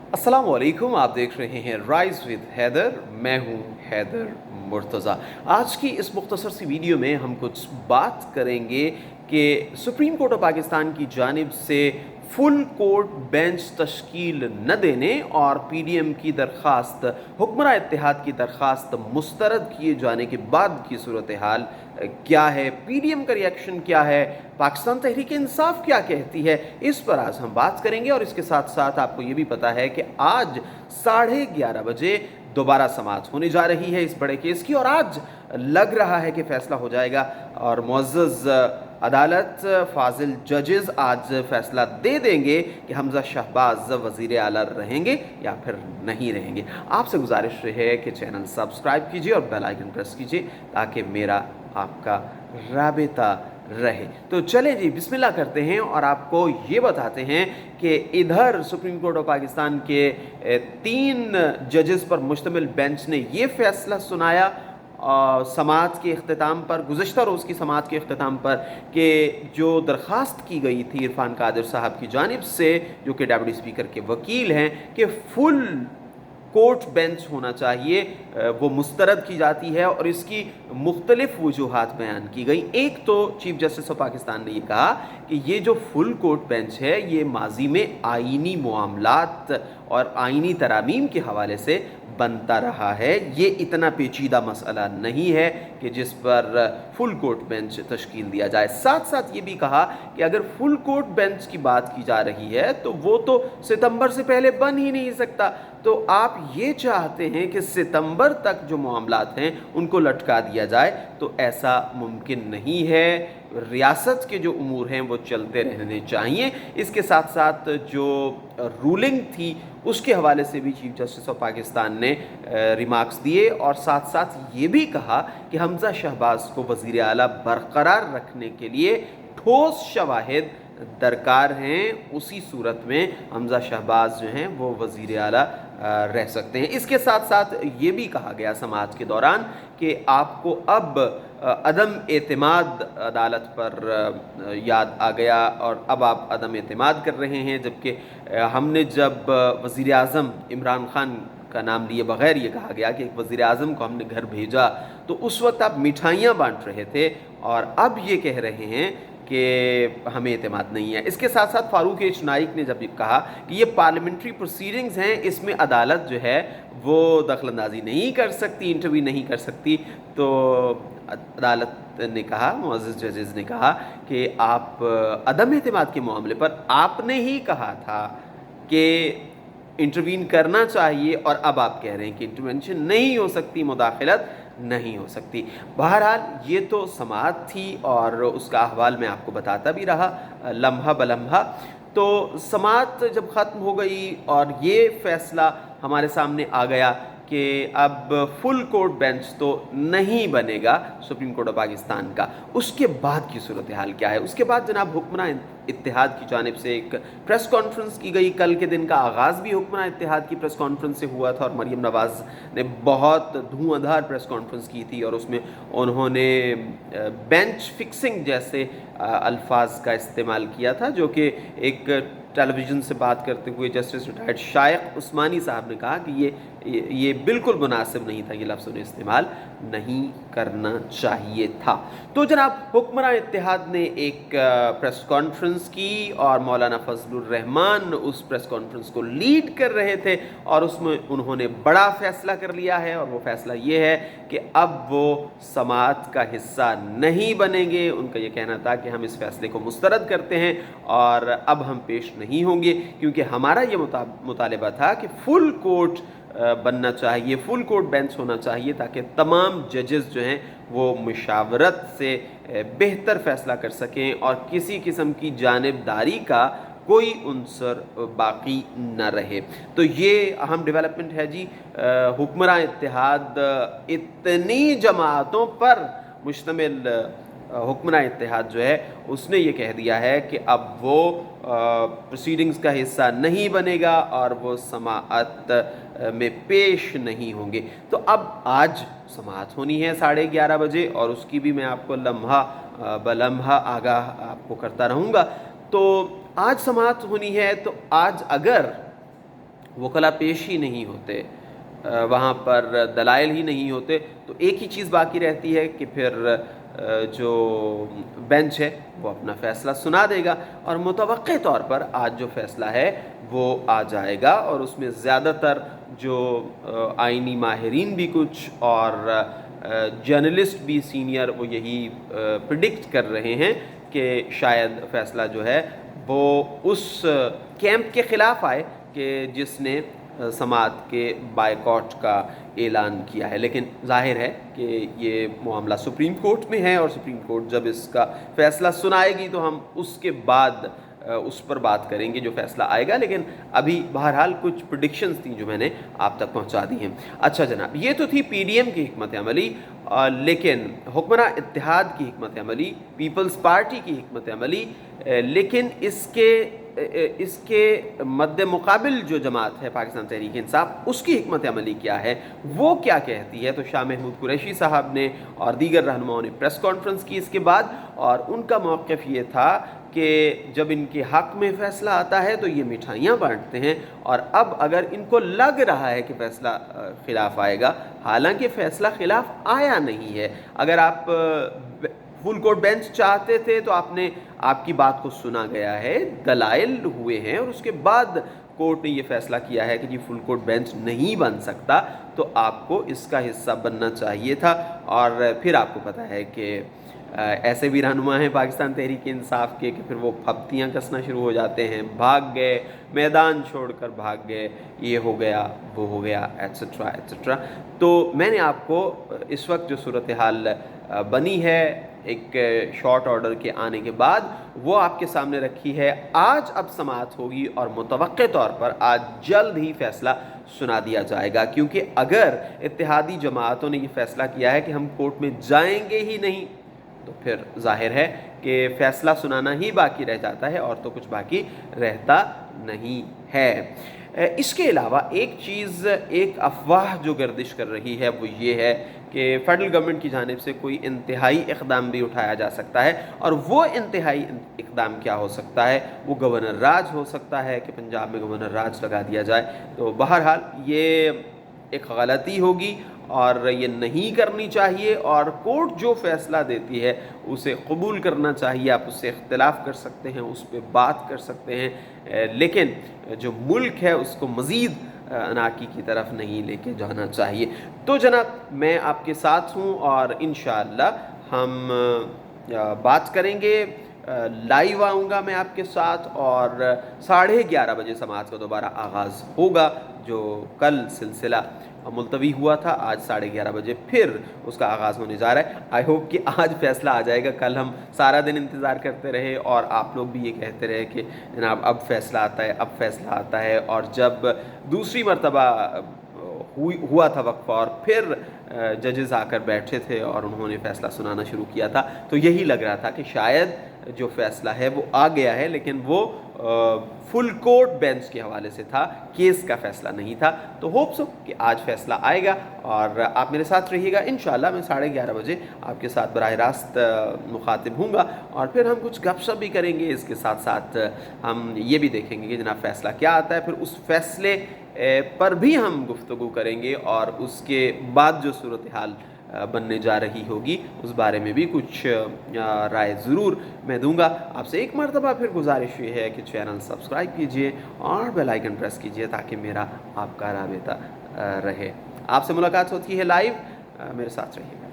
अस्सलामुअलैकुम, आप देख रहे हैं राइज विद हैदर। मैं हूं हैदर मुर्तज़ा। आज की इस मुख्तसर सी वीडियो में हम कुछ बात करेंगे कि सुप्रीम कोर्ट ऑफ पाकिस्तान की जानिब से फुल कोर्ट बेंच तश्कील न देने और पीडीएम की दरख्वास्त, हुक्मरान इत्तेहाद की दरख्वास्त मुस्तरद किए जाने के बाद की सूरत हाल क्या है, पीडीएम का रिएक्शन क्या है, पाकिस्तान तहरीक इंसाफ क्या कहती है, इस पर आज हम बात करेंगे। और इसके साथ साथ आपको ये भी पता है कि आज 11:30 बजे दोबारा समाअत होने जा रही है इस बड़े केस की, और आज लग रहा है कि फैसला हो जाएगा और मुअज़्ज़ज़ अदालत, फाजिल जजेस आज फैसला दे देंगे कि हमजा शहबाज वज़ीर आला रहेंगे या फिर नहीं रहेंगे। आपसे गुजारिश है कि चैनल सब्सक्राइब कीजिए और बेल आइकन प्रेस कीजिए ताकि मेरा आपका राबिता रहे। तो चले जी, बिस्मिल्लाह करते हैं और आपको ये बताते हैं कि इधर सुप्रीम कोर्ट ऑफ पाकिस्तान के 3 जजेस पर मुश्तमिल बेंच ने ये फैसला सुनाया समाअत के इख्तिताम पर, गुज़श्ता रोज़ की समाअत के इख्तिताम पर, कि जो दरख्वास्त की गई थी इरफान कादिर साहब की जानिब से, जो कि डेप्यूटी स्पीकर के वकील हैं, कि फुल कोर्ट बेंच होना चाहिए, वो मुस्तरद की जाती है और इसकी मुख्तलिफ वजूहात बयान की गई। एक तो चीफ जस्टिस ऑफ पाकिस्तान ने ये कहा कि ये जो फुल कोर्ट बेंच है ये माजी में आइनी मामलात और आइनी तरामीम के हवाले से बनता रहा है, ये इतना पेचीदा मसला नहीं है कि जिस पर फुल कोर्ट बेंच तश्कील दिया जाए। साथ साथ ये भी कहा कि अगर फुल कोर्ट बेंच की बात की जा रही है तो वो तो सितंबर से पहले बन ही नहीं सकता। तो आप ये चाहते हैं कि सितंबर तक जो मामलात हैं उनको लटका दिया जाए, तो ऐसा मुमकिन नहीं है। रियासत के जो उमूर हैं वो चलते रहने चाहिए। इसके साथ साथ जो रूलिंग थी उसके हवाले से भी चीफ जस्टिस ऑफ पाकिस्तान ने रिमार्क्स दिए और साथ साथ ये भी कहा कि हमजा शहबाज को वज़ीर आला बरकरार रखने के लिए ठोस शवाहिद दरकार हैं। उसी सूरत में हमजा शहबाज जो हैं वो वज़ीर आला रह सकते हैं। इसके साथ साथ ये भी कहा गया समाअत के दौरान कि आपको अब अदम एतमाद अदालत पर याद आ गया और अब आप अदम एतमाद कर रहे हैं, जबकि हमने जब वज़ीर आज़म इमरान खान का नाम लिए बग़ैर ये कहा गया कि एक वज़ीर आज़म को हमने घर भेजा, तो उस वक्त आप मिठाइयाँ बांट रहे थे और अब ये कह रहे हैं कि हमें एतमाद नहीं है। इसके साथ साथ फारूक एच नाइक ने जब कहा कि ये पार्लियामेंट्री प्रोसीडिंग्स हैं, इसमें अदालत जो है वो दखलंदाजी नहीं कर सकती, इंटरव्यू नहीं कर सकती, तो अदालत ने कहा, मुअज़्ज़ज़ जजेस ने कहा कि आप अदम एतमाद के मामले पर आपने ही कहा था कि इंटरवीन करना चाहिए और अब आप कह रहे हैं कि इंटरवेंशन नहीं हो सकती, मुदाखलत नहीं हो सकती। बहरहाल ये तो समाअत थी और उसका अहवाल मैं आपको बताता भी रहा लम्हा बलम्हा। तो समाअत जब ख़त्म हो गई और ये फ़ैसला हमारे सामने आ गया कि अब फुल कोर्ट बेंच तो नहीं बनेगा सुप्रीम कोर्ट ऑफ पाकिस्तान का, उसके बाद की सूरत हाल क्या है? उसके बाद जनाब हुक्मरान इत्तेहाद की जानिब से एक प्रेस कॉन्फ्रेंस की गई। कल के दिन का आगाज़ भी हुक्मरान इत्तेहाद की प्रेस कॉन्फ्रेंस से हुआ था और मरीम नवाज़ ने बहुत धुआंधार प्रेस कॉन्फ्रेंस की थी और उसमें उन्होंने बेंच फिक्सिंग जैसे अल्फाज का इस्तेमाल किया था, जो कि एक टेलीविज़न से बात करते हुए जस्टिस रिटायर्ड शाइख उस्मानी साहब ने कहा कि ये बिल्कुल मुनासिब नहीं था, ये लफ्ज़ उन्हें इस्तेमाल नहीं करना चाहिए था। तो जनाब हुक्मरान इत्तेहाद ने एक प्रेस कॉन्फ्रेंस की और मौलाना फजलुर रहमान उस प्रेस कॉन्फ्रेंस को लीड कर रहे थे और उसमें उन्होंने बड़ा फ़ैसला कर लिया है और वो फ़ैसला ये है कि अब वो समाअत का हिस्सा नहीं बनेंगे। उनका ये कहना था कि हम इस फ़ैसले को मुस्तरद करते हैं और अब हम पेश नहीं होंगे, क्योंकि हमारा ये मुतालिबा था कि फुल कोर्ट बनना चाहिए, फुल कोर्ट बेंच होना चाहिए, ताकि तमाम जजेस जो हैं वो मुशावरत से बेहतर फ़ैसला कर सकें और किसी किस्म की जानिबदारी का कोई उनसर बाकी न रहे। तो ये अहम डेवलपमेंट है जी। हुक्मरान इत्तेहाद इतनी जमातों पर मुश्तमिल हुक्मरान इत्तेहाद जो है उसने ये कह दिया है कि अब वो प्रोसीडिंग्स का हिस्सा नहीं बनेगा और वो समाअत में पेश नहीं होंगे। तो अब आज समाअत होनी है 11:30 बजे और उसकी भी मैं आपको लम्हा बलम्हा आगाह आपको करता रहूँगा। तो आज समाअत होनी है, तो आज अगर वकला पेश ही नहीं होते, वहाँ पर दलाइल ही नहीं होते, तो एक ही चीज़ बाकी रहती है कि फिर जो बेंच है वो अपना फ़ैसला सुना देगा और मुतवक्के तौर पर आज जो फ़ैसला है वो आ जाएगा और उसमें ज़्यादातर जो आइनी माहिरीन भी कुछ और जर्नलिस्ट भी सीनियर वो यही प्रिडिक्ट कर रहे हैं कि शायद फ़ैसला जो है वो उस कैंप के ख़िलाफ़ आए कि जिसने समात के बायकॉट का ऐलान किया है। लेकिन ज़ाहिर है कि ये मामला सुप्रीम कोर्ट में है और सुप्रीम कोर्ट जब इसका फ़ैसला सुनाएगी तो हम उसके बाद उस पर बात करेंगे जो फ़ैसला आएगा। लेकिन अभी बहरहाल कुछ प्रेडिक्शंस थी जो मैंने आप तक पहुंचा दी हैं। अच्छा जनाब, ये तो थी पीडीएम की हिकमत अमली, लेकिन हुक्मरान इत्तेहाद की हिकमत अमली, पीपल्स पार्टी की हिकमत अमली, लेकिन इसके मद्दे मुकाबिल जो जमात है पाकिस्तान तहरीक इंसाफ, उसकी हिकमत अमली क्या है, वो क्या कहती है। तो शाह महमूद कुरैशी साहब ने और दीगर रहनुमाओं ने प्रेस कॉन्फ्रेंस की इसके बाद, और उनका मौक़िफ़ ये था कि जब इनके हक़ में फ़ैसला आता है तो ये मिठाइयाँ बांटते हैं, और अब अगर इनको लग रहा है कि फ़ैसला ख़िलाफ़ आएगा, हालांकि फ़ैसला ख़िलाफ़ आया नहीं है। अगर आप फुल कोर्ट बेंच चाहते थे तो आपकी बात को सुना गया है, दलाइल हुए हैं, और उसके बाद कोर्ट ने ये फ़ैसला किया है कि जी फुल कोर्ट बेंच नहीं बन सकता, तो आपको इसका हिस्सा बनना चाहिए था। और फिर आपको पता है कि ऐसे भी रहनुमा हैं पाकिस्तान तहरीक इंसाफ के कि फिर वो फब्तियाँ कसना शुरू हो जाते हैं, भाग गए, मैदान छोड़कर भाग गए, ये हो गया, वो हो गया, एट्सेट्रा एट्सेट्रा। तो मैंने आपको इस वक्त जो सूरत हाल बनी है एक शॉर्ट ऑर्डर के आने के बाद, वो आपके सामने रखी है। आज अब समाअत होगी और मुतवक्के तौर पर आज जल्द ही फ़ैसला सुना दिया जाएगा, क्योंकि अगर इत्तेहादी जमातों ने ये फ़ैसला किया है कि हम कोर्ट में जाएंगे ही नहीं, तो फिर जाहिर है कि फ़ैसला सुनाना ही बाकी रह जाता है और तो कुछ बाकी रहता नहीं है। इसके अलावा एक चीज़, एक अफवाह जो गर्दिश कर रही है वो ये है कि फ़ेडरल गवर्नमेंट की जानिब से कोई इंतहाई इक़दाम भी उठाया जा सकता है, और वो इंतहाई इक़दाम क्या हो सकता है, वो गवर्नर राज हो सकता है कि पंजाब में गवर्नर राज लगा दिया जाए। तो बहरहाल ये एक गलती होगी और ये नहीं करनी चाहिए, और कोर्ट जो फ़ैसला देती है उसे कबूल करना चाहिए। आप उससे इख्तिलाफ़ कर सकते हैं, उस पर बात कर सकते हैं, लेकिन जो मुल्क है उसको मज़ीद अनाकी की तरफ नहीं लेके जाना चाहिए। तो जनाब मैं आपके साथ हूँ और इंशाअल्लाह हम बात करेंगे, लाइव आऊँगा मैं आपके साथ, और 11:30 बजे समाअत का दोबारा आगाज़ होगा। जो कल सिलसिला मुलतवी हुआ था, आज 11:30 बजे फिर उसका आगाज़ होने जा रहा है। आई होप कि आज फ़ैसला आ जाएगा। कल हम सारा दिन इंतज़ार करते रहे और आप लोग भी ये कहते रहे कि जनाब अब फ़ैसला आता है, अब फ़ैसला आता है, और जब दूसरी मरतबा हुआ था वक्फ़ा और फिर जजेस आकर बैठे थे और उन्होंने फ़ैसला सुनाना शुरू किया था, तो यही लग रहा था कि शायद जो फ़ैसला है वो आ गया है, लेकिन वो फुल कोर्ट बेंच के हवाले से था, केस का फ़ैसला नहीं था। तो होप सो कि आज फ़ैसला आएगा और आप मेरे साथ रहिएगा। इंशाअल्लाह मैं 11:30 बजे आपके साथ बराह रास्त मुखातिब हूँगा, और फिर हम कुछ गपशप भी करेंगे। इसके साथ साथ हम ये भी देखेंगे कि जनाब फ़ैसला क्या आता है, फिर उस फ़ैसले पर भी हम गुफ्तगू करेंगे, और उसके बाद जो सूरत हाल बनने जा रही होगी उस बारे में भी कुछ राय ज़रूर मैं दूंगा। आपसे एक मरतबा फिर गुजारिश ये है कि चैनल सब्सक्राइब कीजिए और बेल आइकन प्रेस कीजिए ताकि मेरा आपका राबता रहे। आपसे मुलाकात होती है लाइव, मेरे साथ रहिएगा।